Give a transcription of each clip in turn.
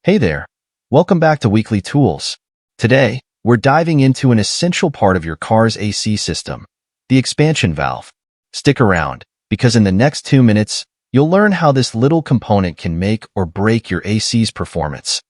Hey there. Welcome back to Weekly Tools. Today, we're diving into an essential part of your car's AC system, the expansion valve. Stick around, because in the next 2 minutes, you'll learn how this little component can make or break your AC's performance.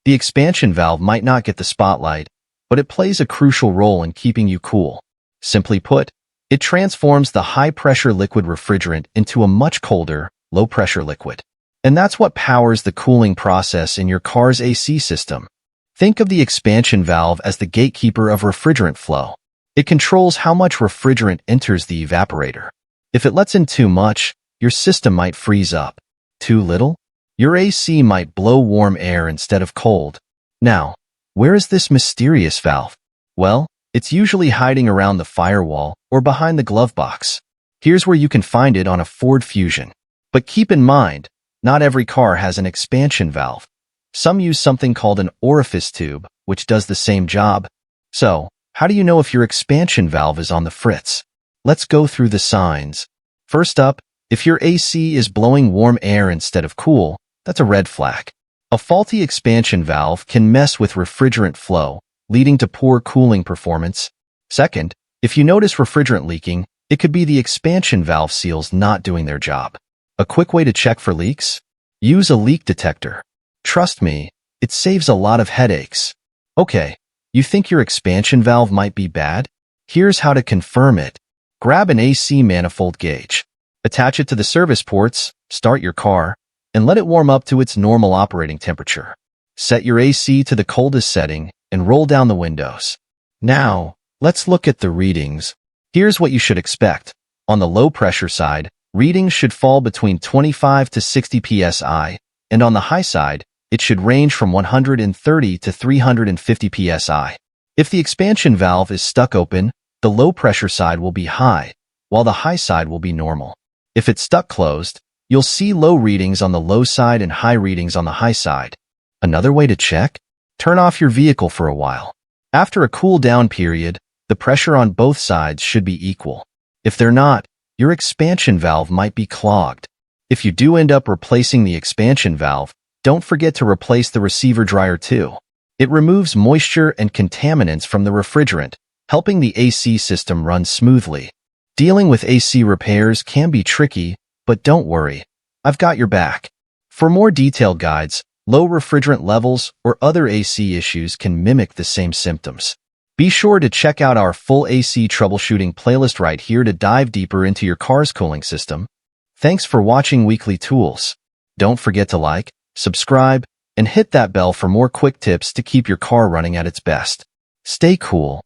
The expansion valve might not get the spotlight, but it plays a crucial role in keeping you cool. Simply put, it transforms the high-pressure liquid refrigerant into a much colder, low-pressure liquid. And that's what powers the cooling process in your car's AC system. Think of the expansion valve as the gatekeeper of refrigerant flow. It controls how much refrigerant enters the evaporator. If it lets in too much, your system might freeze up. Too little? Your AC might blow warm air instead of cold. Now, where is this mysterious valve? Well, it's usually hiding around the firewall or behind the glove box. Here's where you can find it on a Ford Fusion. But keep in mind, not every car has an expansion valve. Some use something called an orifice tube, which does the same job. So, how do you know if your expansion valve is on the fritz? Let's go through the signs. First up, if your AC is blowing warm air instead of cool, that's a red flag. A faulty expansion valve can mess with refrigerant flow, leading to poor cooling performance. Second, if you notice refrigerant leaking, it could be the expansion valve seals not doing their job. A quick way to check for leaks? Use a leak detector. Trust me, it saves a lot of headaches. Okay, you think your expansion valve might be bad? Here's how to confirm it. Grab an AC manifold gauge. Attach it to the service ports, start your car, and let it warm up to its normal operating temperature. Set your AC to the coldest setting and roll down the windows. Now, let's look at the readings. Here's what you should expect. On the low pressure side, readings should fall between 25 to 60 psi, and on the high side, it should range from 130 to 350 psi. If the expansion valve is stuck open, the low pressure side will be high, while the high side will be normal. If it's stuck closed, you'll see low readings on the low side and high readings on the high side. Another way to check? Turn off your vehicle for a while. After a cool down period, the pressure on both sides should be equal. If they're not, your expansion valve might be clogged. If you do end up replacing the expansion valve, don't forget to replace the receiver dryer too. It removes moisture and contaminants from the refrigerant, helping the AC system run smoothly. Dealing with AC repairs can be tricky, but don't worry, I've got your back. For more detailed guides, low refrigerant levels or other AC issues can mimic the same symptoms. Be sure to check out our full AC troubleshooting playlist right here to dive deeper into your car's cooling system. Thanks for watching Weekly Tools. Don't forget to like, subscribe, and hit that bell for more quick tips to keep your car running at its best. Stay cool.